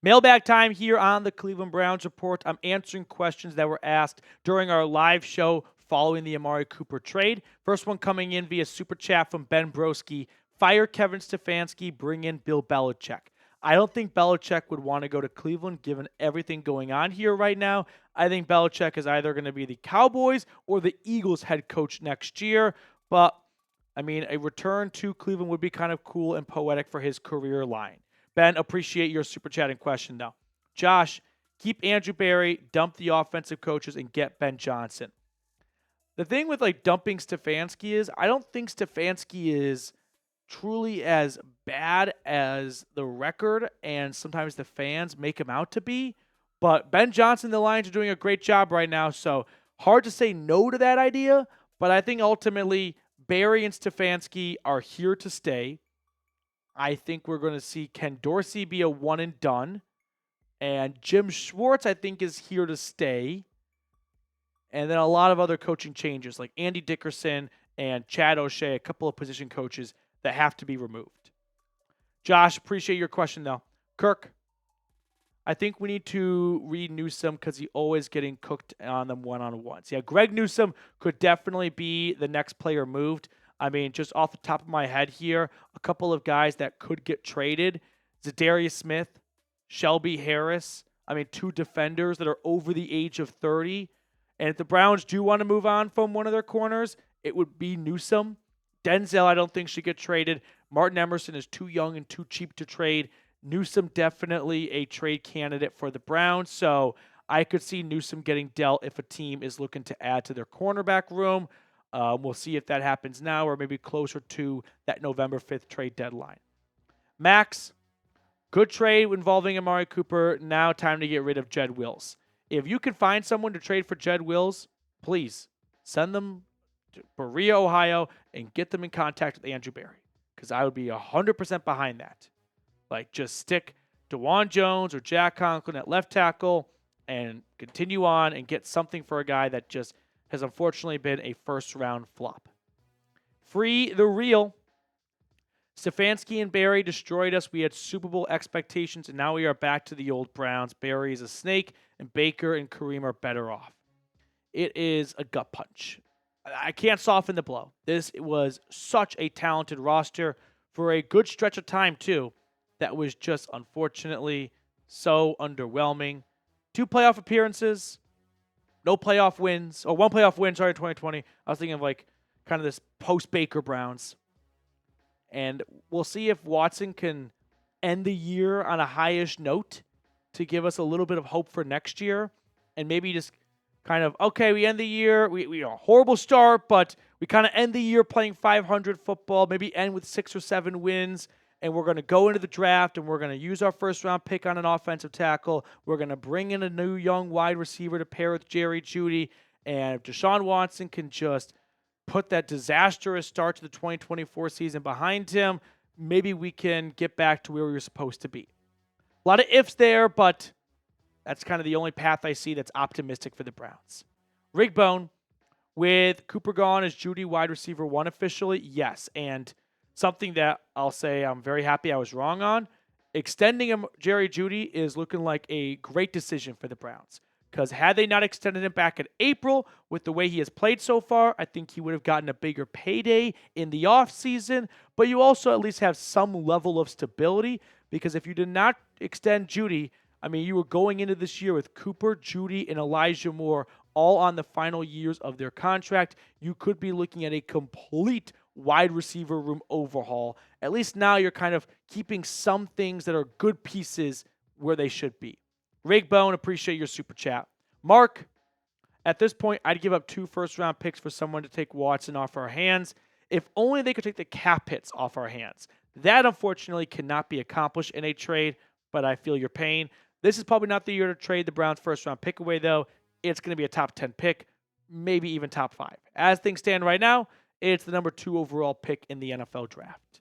Mailbag time here on the Cleveland Browns Report. I'm answering questions that were asked during our live show following the Amari Cooper trade. First one coming in via Super Chat from Ben Broski. Fire Kevin Stefanski, bring in Bill Belichick. I don't think Belichick would want to go to Cleveland given everything going on here right now. I think Belichick is either going to be the Cowboys or the Eagles head coach next year. But, I mean, a return to Cleveland would be kind of cool and poetic for his career line. Ben, appreciate your super chatting question, though. Josh, keep Andrew Berry, dump the offensive coaches, and get Ben Johnson. The thing with, dumping Stefanski is I don't think Stefanski is truly as bad as the record and sometimes the fans make him out to be. But Ben Johnson, the Lions are doing a great job right now, so hard to say no to that idea. But I think ultimately Berry and Stefanski are here to stay. I think we're going to see Ken Dorsey be a one and done. And Jim Schwartz, I think, is here to stay. And then a lot of other coaching changes like Andy Dickerson and Chad O'Shea, a couple of position coaches that have to be removed. Josh, appreciate your question, though. Kirk, I think we need to read Newsome because he's always getting cooked on them one-on-ones. Yeah, Greg Newsome could definitely be the next player moved. I mean, just off the top of my head here, a couple of guys that could get traded. Zadarius Smith, Shelby Harris. I mean, two defenders that are over the age of 30. And if the Browns do want to move on from one of their corners, it would be Newsome. Denzel, I don't think should get traded. Martin Emerson is too young and too cheap to trade. Newsome definitely a trade candidate for the Browns. So I could see Newsome getting dealt if a team is looking to add to their cornerback room. We'll see if that happens now or maybe closer to that November 5th trade deadline. Max, good trade involving Amari Cooper. Now time to get rid of Jedrick Wills. If you can find someone to trade for Jedrick Wills, please send them to Berea, Ohio, and get them in contact with Andrew Berry because I would be 100% behind that. Just stick DeJuan Jones or Jack Conklin at left tackle and continue on and get something for a guy that just has unfortunately been a first-round flop. Free the real. Stefanski and Berry destroyed us. We had Super Bowl expectations, and now we are back to the old Browns. Berry is a snake, and Baker and Kareem are better off. It is a gut punch. I can't soften the blow. This was such a talented roster for a good stretch of time, too, that was just unfortunately so underwhelming. 2 playoff appearances. No playoff wins. Or 1 playoff win, 2020. I was thinking of kind of this post-Baker Browns. And we'll see if Watson can end the year on a high-ish note to give us a little bit of hope for next year. And maybe just kind of, okay, we end the year. We a horrible start, but we kind of end the year playing 500 football, maybe end with 6 or 7 wins. And we're going to go into the draft, and we're going to use our first-round pick on an offensive tackle. We're going to bring in a new young wide receiver to pair with Jerry Jeudy. And if Deshaun Watson can just put that disastrous start to the 2024 season behind him, maybe we can get back to where we were supposed to be. A lot of ifs there, but that's kind of the only path I see that's optimistic for the Browns. Rigbone, with Cooper gone, is Jeudy wide receiver 1 officially? Yes, and something that I'll say I'm very happy I was wrong on. Extending him, Jerry Jeudy is looking like a great decision for the Browns. Because had they not extended him back in April with the way he has played so far, I think he would have gotten a bigger payday in the offseason. But you also at least have some level of stability because if you did not extend Jeudy, I mean, you were going into this year with Cooper, Jeudy, and Elijah Moore all on the final years of their contract. You could be looking at a complete wide receiver room overhaul. At least now you're kind of keeping some things that are good pieces where they should be. Rigbone, appreciate your super chat. Mark, at this point, I'd give up 2 first-round picks for someone to take Watson off our hands. If only they could take the cap hits off our hands. That, unfortunately, cannot be accomplished in a trade, but I feel your pain. This is probably not the year to trade the Browns' first-round pick away, though. It's going to be a top 10 pick, maybe even top 5. As things stand right now, it's the number 2 overall pick in the NFL draft.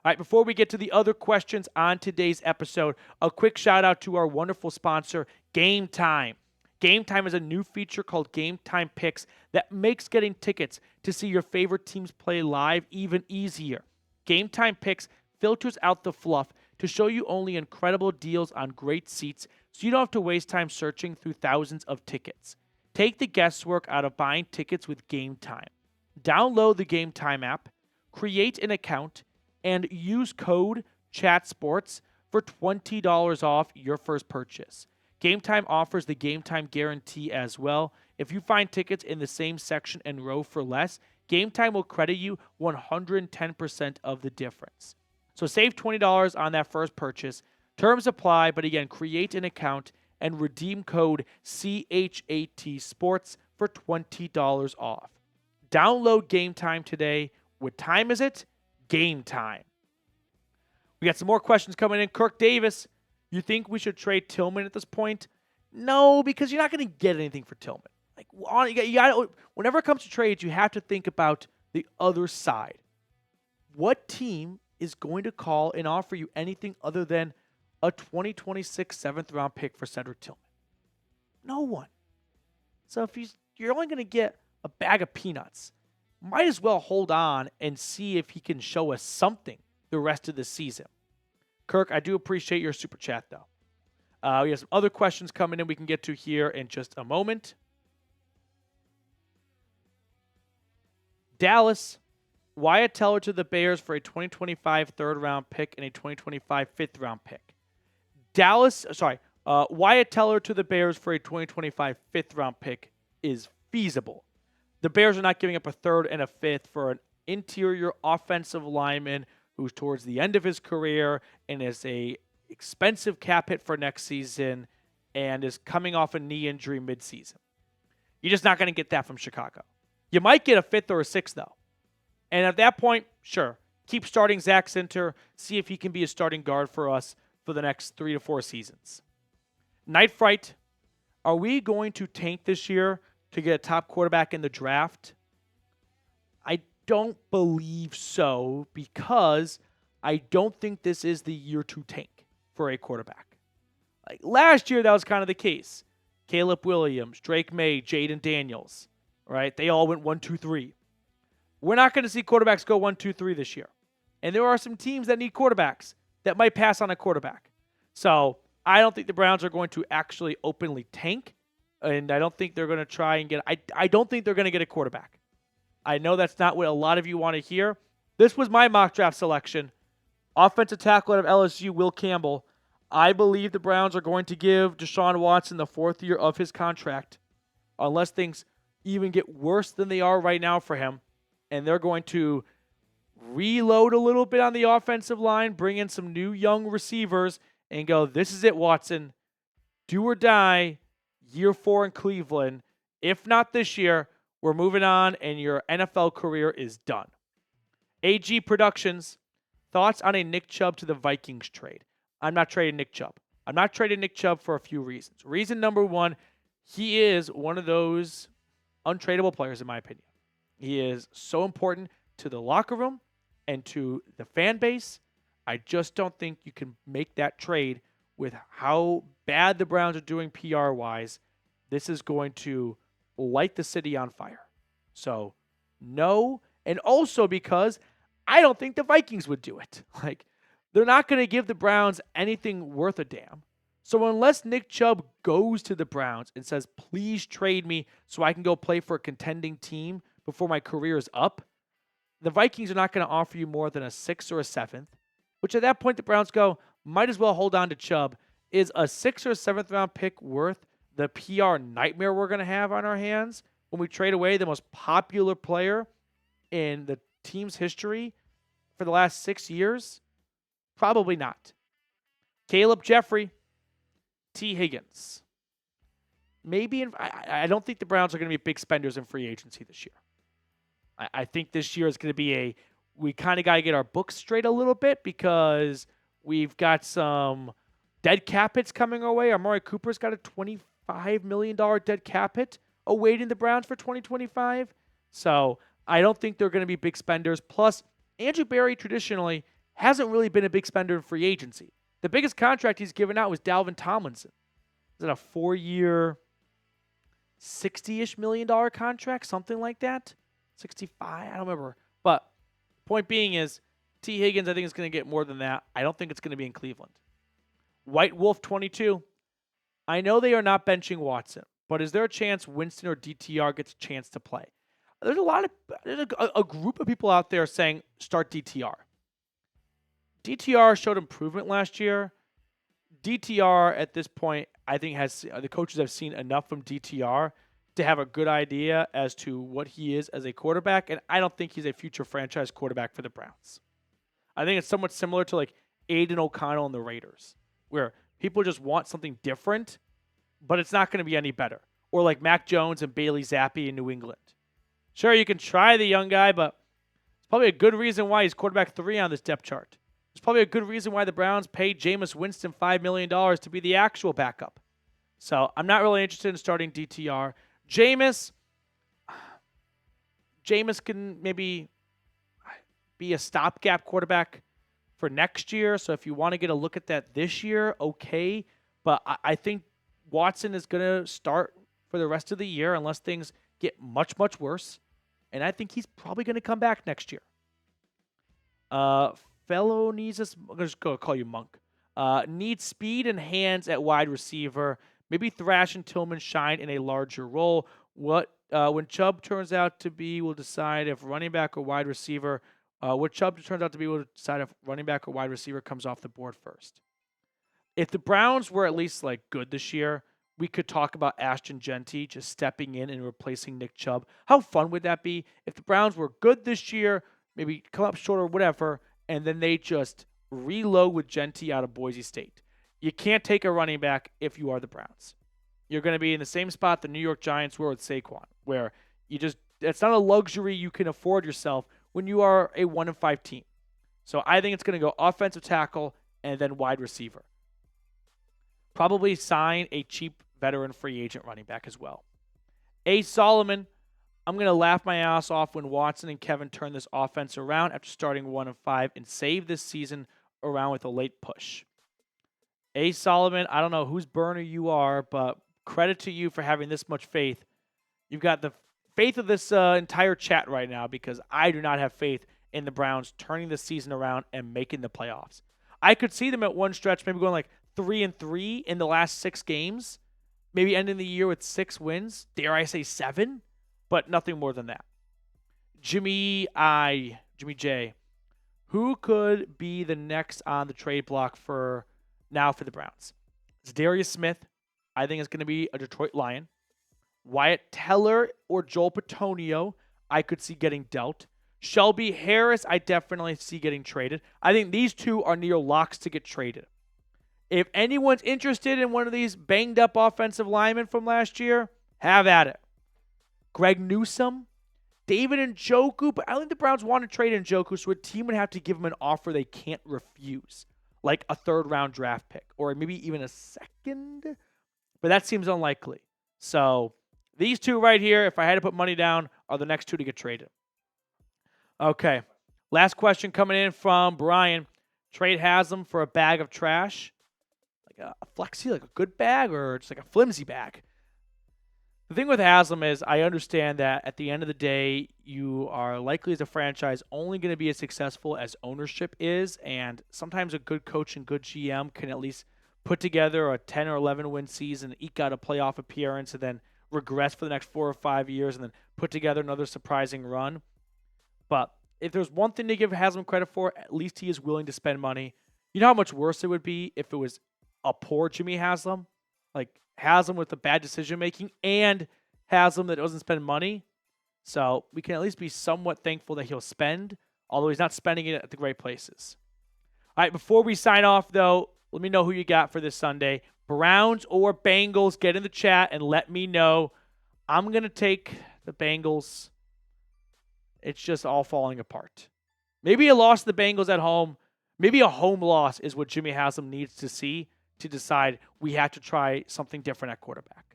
All right, before we get to the other questions on today's episode, a quick shout out to our wonderful sponsor, Game Time. Game Time is a new feature called Game Time Picks that makes getting tickets to see your favorite teams play live even easier. Game Time Picks filters out the fluff to show you only incredible deals on great seats so you don't have to waste time searching through thousands of tickets. Take the guesswork out of buying tickets with Game Time. Download the Game Time app, create an account, and use code CHATSPORTS for $20 off your first purchase. Game Time offers the Game Time guarantee as well. If you find tickets in the same section and row for less, Game Time will credit you 110% of the difference. So save $20 on that first purchase. Terms apply, but again, create an account and redeem code CHAT Sports for $20 off. Download Game Time today. What time is it? Game time. We got some more questions coming in. Kirk Davis, you think we should trade Tillman at this point? No, because you're not going to get anything for Tillman. Whenever it comes to trades, you have to think about the other side. What team is going to call and offer you anything other than a 2026 7th-round pick for Cedric Tillman? No one. So if you're only going to get a bag of peanuts, might as well hold on and see if he can show us something the rest of the season. Kirk, I do appreciate your super chat, though. We have some other questions coming in we can get to here in just a moment. Dallas, Wyatt Teller to the Bears for a 2025 third-round pick and a 2025 fifth-round pick. Wyatt Teller to the Bears for a 2025 fifth-round pick is feasible. The Bears are not giving up a third and a fifth for an interior offensive lineman who's towards the end of his career and is a expensive cap hit for next season and is coming off a knee injury midseason. You're just not going to get that from Chicago. You might get a fifth or a sixth, though. And at that point, sure, keep starting Zach Sinter, see if he can be a starting guard for us for the next 3 to 4 seasons. Night Fright, are we going to tank this year to get a top quarterback in the draft? I don't believe so, because I don't think this is the year to tank for a quarterback. Like last year, that was kind of the case. Caleb Williams, Drake May, Jaden Daniels, right? They all went 1, 2, 3. We're not going to see quarterbacks go 1, 2, 3 this year. And there are some teams that need quarterbacks that might pass on a quarterback. So I don't think the Browns are going to actually openly tank. And I don't think they're going to try and get I don't think they're going to get a quarterback. I know that's not what a lot of you want to hear. This was my mock draft selection. Offensive tackle out of LSU, Will Campbell. I believe the Browns are going to give Deshaun Watson the 4th year of his contract, unless things even get worse than they are right now for him. And they're going to reload a little bit on the offensive line, bring in some new young receivers, and go, this is it, Watson. Do or die, year 4 in Cleveland. If not this year, we're moving on, and your NFL career is done. AG Productions, thoughts on a Nick Chubb to the Vikings trade? I'm not trading Nick Chubb. I'm not trading Nick Chubb for a few reasons. Reason number one, he is one of those untradeable players, in my opinion. He is so important to the locker room and to the fan base. I just don't think you can make that trade with how bad the Browns are doing PR-wise. This is going to light the city on fire. So, no. And also because I don't think the Vikings would do it. They're not going to give the Browns anything worth a damn. So unless Nick Chubb goes to the Browns and says, please trade me so I can go play for a contending team before my career is up, the Vikings are not going to offer you more than a 6th or a 7th, which at that point the Browns go, might as well hold on to Chubb. Is a 6th or 7th round pick worth the PR nightmare we're going to have on our hands when we trade away the most popular player in the team's history for the last 6 years? Probably not. Caleb Jeffrey, T. Higgins. I don't think the Browns are going to be big spenders in free agency this year. I think this year is going to be we kind of got to get our books straight a little bit because we've got some dead cap hits coming our way. Amari Cooper's got a $25 million dead cap hit awaiting the Browns for 2025. So I don't think they're going to be big spenders. Plus, Andrew Berry traditionally hasn't really been a big spender in free agency. The biggest contract he's given out was Dalvin Tomlinson. Is it a 4-year, $60-ish million contract? Something like that? 65? I don't remember. But point being is, T. Higgins, I think, is going to get more than that. I don't think it's going to be in Cleveland. White Wolf 22. I know they are not benching Watson, but is there a chance Winston or DTR gets a chance to play? There's a group of people out there saying start DTR. DTR showed improvement last year. DTR at this point, I think the coaches have seen enough from DTR to have a good idea as to what he is as a quarterback, and I don't think he's a future franchise quarterback for the Browns. I think it's somewhat similar to like Aiden O'Connell and the Raiders, where people just want something different, but it's not going to be any better. Or like Mac Jones and Bailey Zappi in New England. Sure, you can try the young guy, but it's probably a good reason why he's quarterback 3 on this depth chart. There's probably a good reason why the Browns paid Jameis Winston $5 million to be the actual backup. So I'm not really interested in starting DTR. Jameis can maybe be a stopgap quarterback for next year. So if you want to get a look at that this year, okay. But I think Watson is going to start for the rest of the year unless things get much, much worse. And I think he's probably going to come back next year. Fellow needs us. I'm going to just go call you Monk. Needs speed and hands at wide receiver. Maybe Thrash and Tillman shine in a larger role. When Chubb turns out to be, we'll decide if running back or wide receiver. What Chubb turns out to be, we'll decide if running back or wide receiver comes off the board first. If the Browns were at least like good this year, we could talk about Ashton Genty just stepping in and replacing Nick Chubb. How fun would that be if the Browns were good this year, maybe come up short or whatever, and then they just reload with Genty out of Boise State? You can't take a running back if you are the Browns. You're going to be in the same spot the New York Giants were with Saquon, where it's not a luxury you can afford yourself when you are a 1-5 team. So I think it's going to go offensive tackle and then wide receiver. Probably sign a cheap veteran free agent running back as well. A. Solomon, I'm going to laugh my ass off when Watson and Kevin turn this offense around after starting 1-5 and save this season around with a late push. A. Solomon, I don't know whose burner you are, but credit to you for having this much faith. You've got the faith of this entire chat right now because I do not have faith in the Browns turning the season around and making the playoffs. I could see them at one stretch maybe going like 3-3 in the last 6 games, maybe ending the year with 6 wins, dare I say 7, but nothing more than that. Jimmy J, who could be the next on the trade block for the Browns? It's Darius Smith. I think it's going to be a Detroit Lion. Wyatt Teller or Joel Petonio, I could see getting dealt. Shelby Harris, I definitely see getting traded. I think these two are near locks to get traded. If anyone's interested in one of these banged-up offensive linemen from last year, have at it. Greg Newsome, David Njoku, but I think the Browns want to trade Njoku, so a team would have to give him an offer they can't refuse, like a 3rd-round draft pick or maybe even a 2nd, but that seems unlikely. So these two right here, if I had to put money down, are the next two to get traded. Okay, last question coming in from Brian. Trade Haslam for a bag of trash. Like a flexi, like a good bag, or just like a flimsy bag? The thing with Haslam is I understand that at the end of the day, you are likely as a franchise only going to be as successful as ownership is, and sometimes a good coach and good GM can at least put together a 10 or 11 win season, eke out a playoff appearance, and then regress for the next 4 or 5 years, and then put together another surprising run. But if there's one thing to give Haslam credit for, at least he is willing to spend money. You know how much worse it would be if it was a poor Jimmy Haslam? Like Haslam with the bad decision-making and Haslam that doesn't spend money. So we can at least be somewhat thankful that he'll spend, although he's not spending it at the great places. All right, before we sign off, though, let me know who you got for this Sunday. Browns or Bengals, get in the chat and let me know. I'm going to take the Bengals. It's just all falling apart. Maybe a loss to the Bengals at home. Maybe a home loss is what Jimmy Haslam needs to see to decide we have to try something different at quarterback.